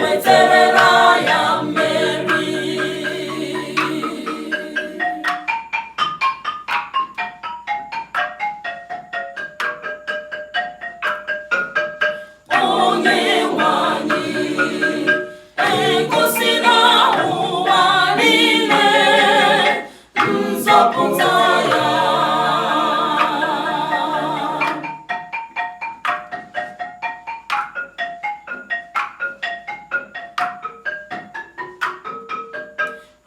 weterela ya mmeri. Onye nwe anyị egosila ụwa niile nzọpụta ya.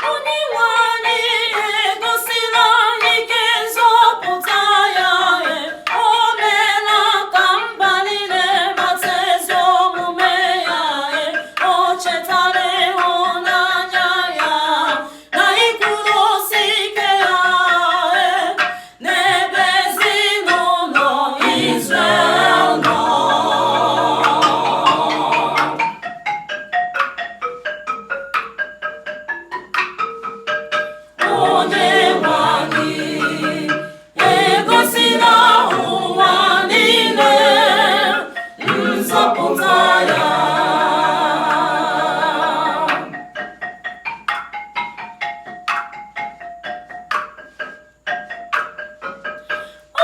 Onye nwe anyị egosila ike nzọpụta ya. O meela ka mba niile mata ezi omume ya. O chetara ịhụnanya ya na ịkwụdosi ike ya n'ebe ezinụlọ Izrel nọ. Onye nwe anyị egosila ụwa niile nzọpụta ya.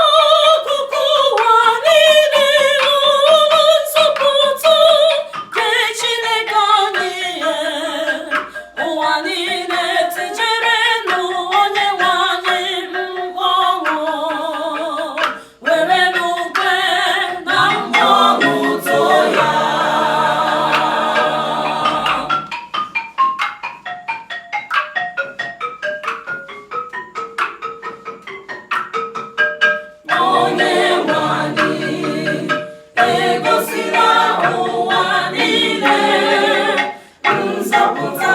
Akụkụ ụwa niile hụrụ nzọpụta nke Chineke anyị. Ụwa niile tijere n'Onye nwe anyị mkpu ọṅụ, were n'ukwe na mmọnwụ too ya. Onye nwe anyị egosila ụwa niile nzọpụta